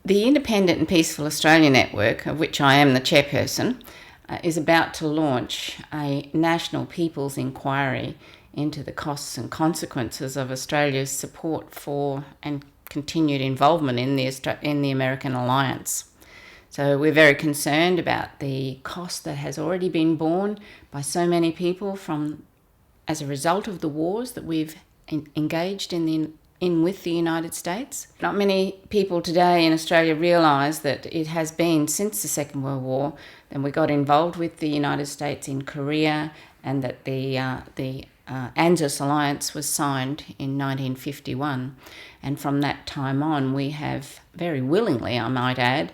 The Independent and Peaceful Australia Network, of which I am the chairperson, is about to launch a national people's inquiry into the costs and consequences of Australia's support for and continued involvement in the American alliance. So we're very concerned about the cost that has already been borne by so many people as a result of the wars that we've engaged in with the United States. Not many people today in Australia realise that it has been since the Second World War that we got involved with the United States in Korea, and that the ANZUS alliance was signed in 1951. And from that time on, we have very willingly, I might add,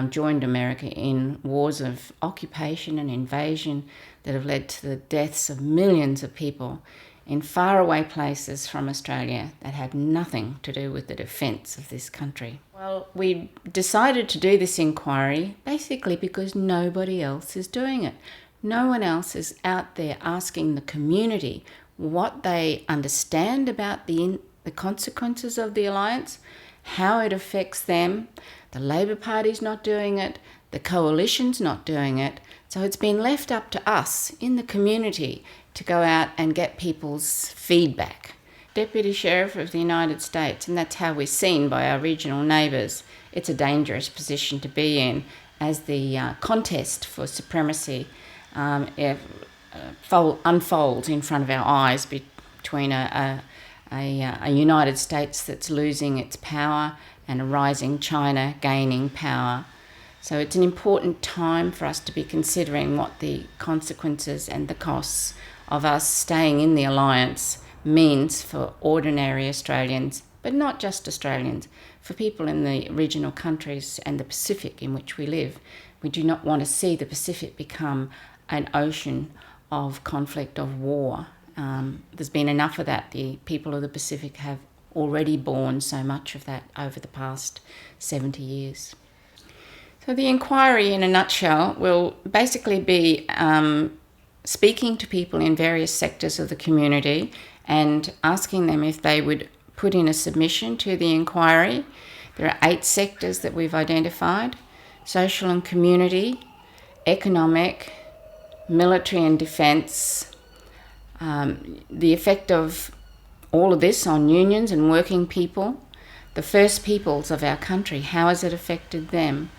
joined America in wars of occupation and invasion that have led to the deaths of millions of people in faraway places from Australia that had nothing to do with the defence of this country. Well, we decided to do this inquiry basically because nobody else is doing it. No one else is out there asking the community what they understand about the consequences of the alliance, how it affects them. The Labor Party's not doing it, the Coalition's not doing it, so it's been left up to us in the community to go out and get people's feedback. Deputy Sheriff of the United States, and that's how we're seen by our regional neighbours. It's a dangerous position to be in as the contest for supremacy unfolds in front of our eyes between a United States that's losing its power and a rising China gaining power. So it's an important time for us to be considering what the consequences and the costs of us staying in the alliance means for ordinary Australians, but not just Australians, for people in the regional countries and the Pacific in which we live. We do not want to see the Pacific become an ocean of conflict, of war. There's been enough of that. The people of the Pacific have already borne so much of that over the past 70 years. So the inquiry, in a nutshell, will basically be speaking to people in various sectors of the community and asking them if they would put in a submission to the inquiry. There are 8 sectors that we've identified: social and community, economic, military and defence, the effect of all of this on unions and working people, the first peoples of our country, how has it affected them,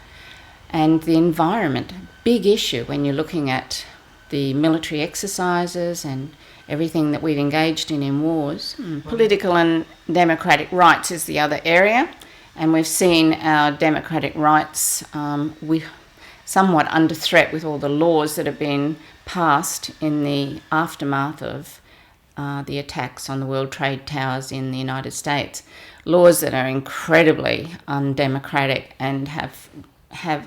and the environment, big issue when you're looking at the military exercises and everything that we've engaged in wars. Political and democratic rights is the other area, and we've seen our democratic rights somewhat under threat with all the laws that have been passed in the aftermath of the attacks on the World Trade Towers in the United States. Laws that are incredibly undemocratic and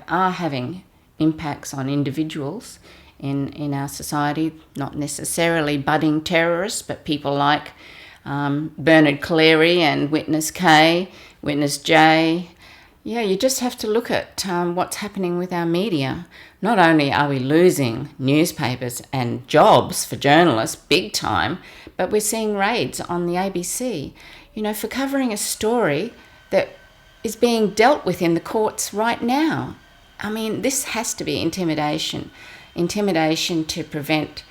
are having impacts on individuals in our society, not necessarily budding terrorists, but people like Bernard Collaery and Witness K, Witness J. Yeah, you just have to look at what's happening with our media. Not only are we losing newspapers and jobs for journalists, big time, but we're seeing raids on the ABC, for covering a story that is being dealt with in the courts right now. I mean, this has to be intimidation to prevent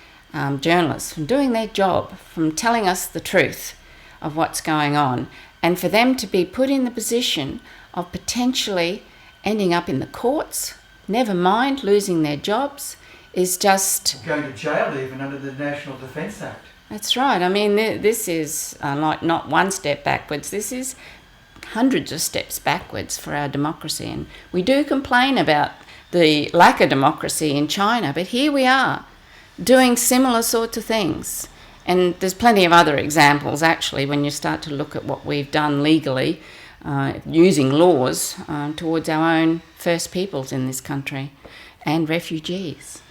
journalists from doing their job, from telling us the truth of what's going on, and for them to be put in the position of potentially ending up in the courts, never mind losing their jobs, is just... Going to jail even under the National Defence Act. That's right. I mean, this is like not one step backwards. This is hundreds of steps backwards for our democracy. And we do complain about the lack of democracy in China, but here we are doing similar sorts of things. And there's plenty of other examples, actually, when you start to look at what we've done legally, using laws towards our own First Peoples in this country and refugees.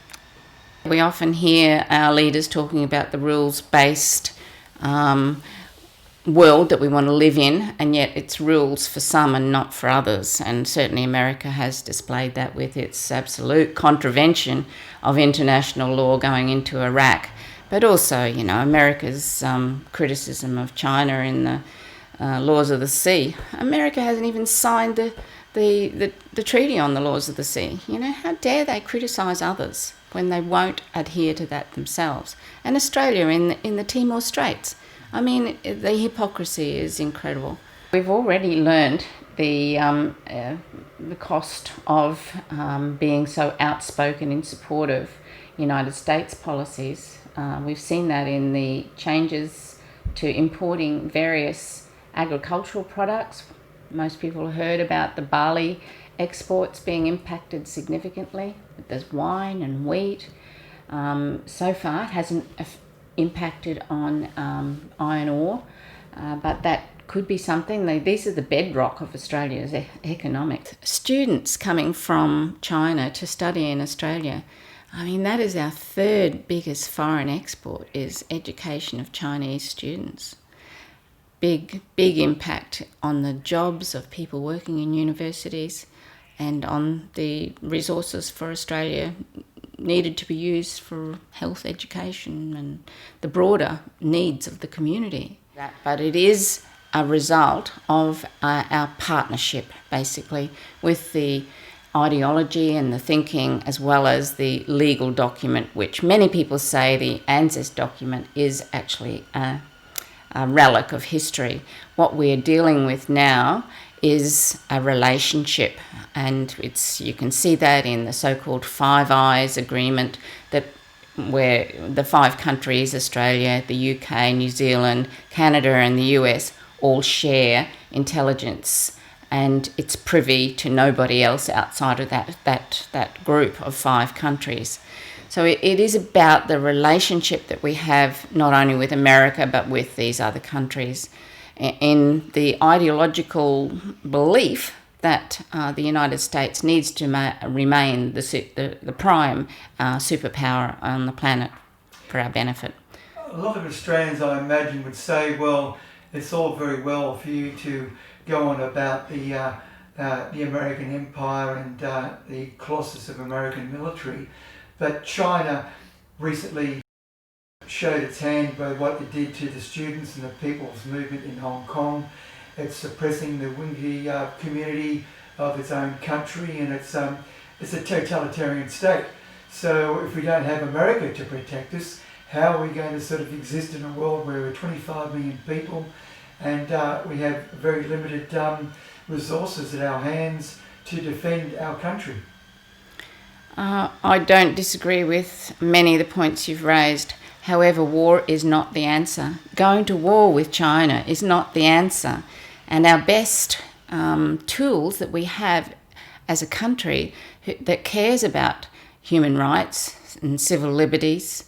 We often hear our leaders talking about the rules-based world that we want to live in, and yet it's rules for some and not for others. And certainly America has displayed that with its absolute contravention of international law going into Iraq. But also, America's criticism of China in the laws of the sea. America hasn't even signed the treaty on the laws of the sea. You know, how dare they criticise others when they won't adhere to that themselves? And Australia in the Timor Straits. I mean, the hypocrisy is incredible. We've already learned the cost of being so outspoken in support of United States policies. We've seen that in the changes to importing various agricultural products. Most people have heard about the barley exports being impacted significantly. There's wine and wheat. So far, it hasn't impacted on iron ore, but that could be something. These are the bedrock of Australia's economics. Students coming from China to study in Australia, I mean, that is our third biggest foreign export, is education of Chinese students. Big impact on the jobs of people working in universities and on the resources for Australia needed to be used for health education and the broader needs of the community. But it is a result of our partnership, basically, with the ideology and the thinking, as well as the legal document, which many people say the ANZUS document is actually a relic of history. What we're dealing with now is a relationship, and you can see that in the so-called Five Eyes agreement, that where the 5 countries, Australia, the UK, New Zealand, Canada and the US, all share intelligence, and it's privy to nobody else outside of that group of 5 countries. So it is about the relationship that we have not only with America but with these other countries, in the ideological belief that the United States needs to remain the prime superpower on the planet for our benefit. A lot of Australians, I imagine, would say, well, it's all very well for you to go on about the American empire and the colossus of American military, but China recently showed its hand by what it did to the students and the people's movement in Hong Kong. It's suppressing the Uyghur community of its own country, and it's a totalitarian state. So if we don't have America to protect us, how are we going to sort of exist in a world where we're 25 million people and we have very limited resources at our hands to defend our country? I don't disagree with many of the points you've raised. However, war is not the answer. Going to war with China is not the answer. And our best tools that we have as a country that cares about human rights and civil liberties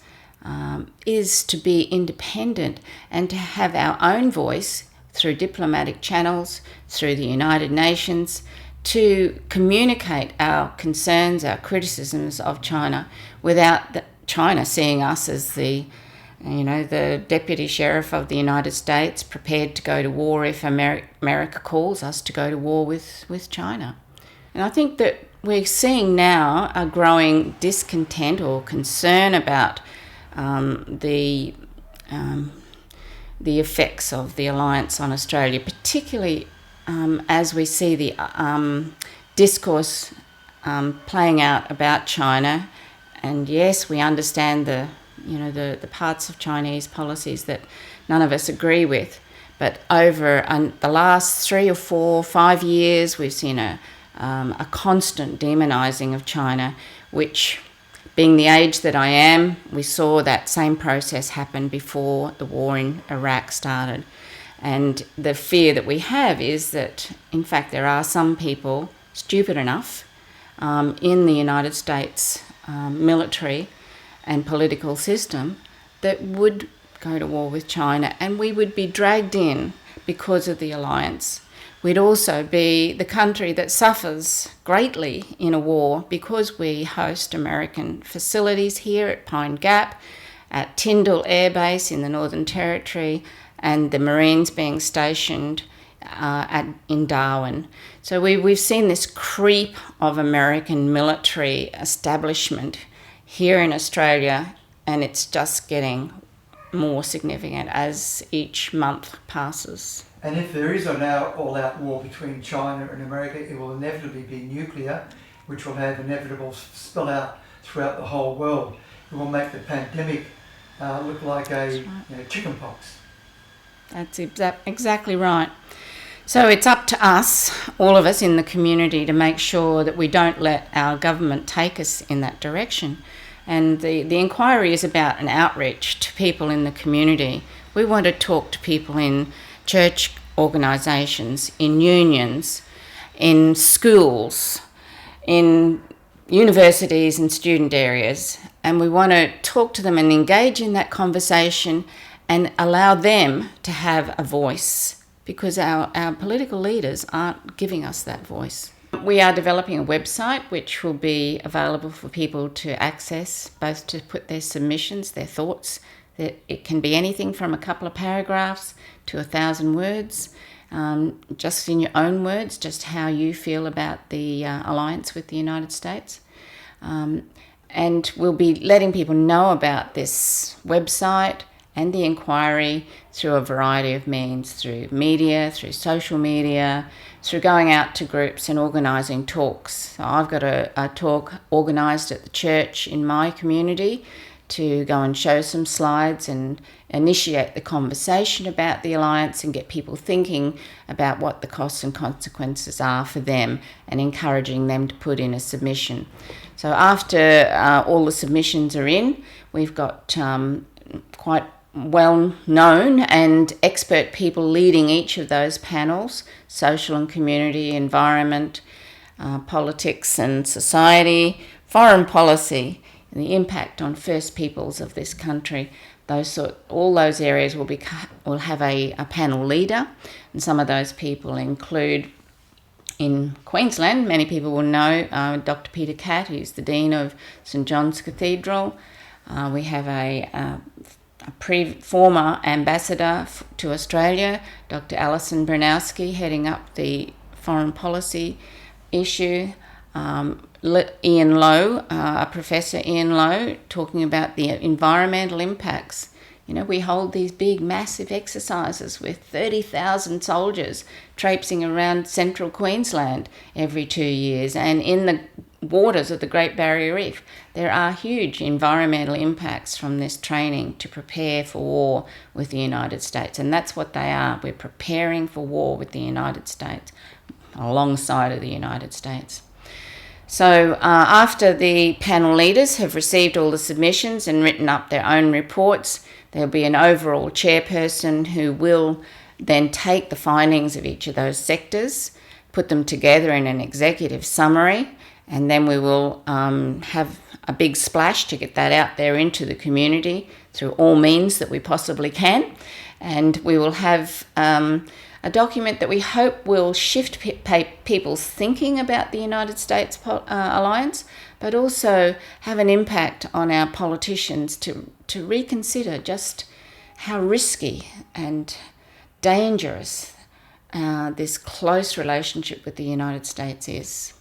is to be independent and to have our own voice through diplomatic channels, through the United Nations, to communicate our concerns, our criticisms of China, without China seeing us as the deputy sheriff of the United States, prepared to go to war if America calls us to go to war with China. And I think that we're seeing now a growing discontent or concern about the effects of the alliance on Australia, particularly as we see the discourse playing out about China. And yes, we understand the parts of Chinese policies that none of us agree with. But over the last 3 or 4, 5 years, we've seen a constant demonising of China, which, being the age that I am, we saw that same process happen before the war in Iraq started. And the fear that we have is that, in fact, there are some people stupid enough in the United States military and political system that would go to war with China, and we would be dragged in because of the alliance. We'd also be the country that suffers greatly in a war because we host American facilities here at Pine Gap, at Tyndall Air Base in the Northern Territory, and the Marines being stationed in Darwin. So we've seen this creep of American military establishment here in Australia, and it's just getting more significant as each month passes. And if there is an all-out war between China and America, it will inevitably be nuclear, which will have inevitable spill out throughout the whole world. It will make the pandemic look like a chicken pox. That's exactly right. So it's up to us, all of us in the community, to make sure that we don't let our government take us in that direction. And the inquiry is about an outreach to people in the community. We want to talk to people in church organisations, in unions, in schools, in universities and student areas, and we want to talk to them and engage in that conversation and allow them to have a voice, because our political leaders aren't giving us that voice. We are developing a website which will be available for people to access, both to put their submissions, their thoughts. It can be anything from a couple of paragraphs to 1,000 words, just in your own words, just how you feel about the alliance with the United States. And we'll be letting people know about this website and the inquiry through a variety of means, through media, through social media, through going out to groups and organising talks. So I've got a talk organised at the church in my community to go and show some slides and initiate the conversation about the alliance and get people thinking about what the costs and consequences are for them, and encouraging them to put in a submission. So after all the submissions are in, we've got quite well-known and expert people leading each of those panels: social and community, environment, politics and society, foreign policy, and the impact on First Peoples of this country. All those areas will have a panel leader, and some of those people include, in Queensland, many people will know Dr. Peter Catt, who's the Dean of St John's Cathedral. We have a former ambassador to Australia, Dr. Alison Branowski, heading up the foreign policy issue. Ian Lowe, Professor Ian Lowe, talking about the environmental impacts. We hold these big, massive exercises with 30,000 soldiers traipsing around central Queensland every 2 years, and in the waters of the Great Barrier Reef. There are huge environmental impacts from this training to prepare for war with the United States, and that's what they are. We're preparing for war with the United States, alongside of the United States. So after the panel leaders have received all the submissions and written up their own reports, there'll be an overall chairperson who will then take the findings of each of those sectors, put them together in an executive summary, and then we will have a big splash to get that out there into the community through all means that we possibly can. And we will have a document that we hope will shift people's thinking about the United States alliance, but also have an impact on our politicians to reconsider just how risky and dangerous this close relationship with the United States is.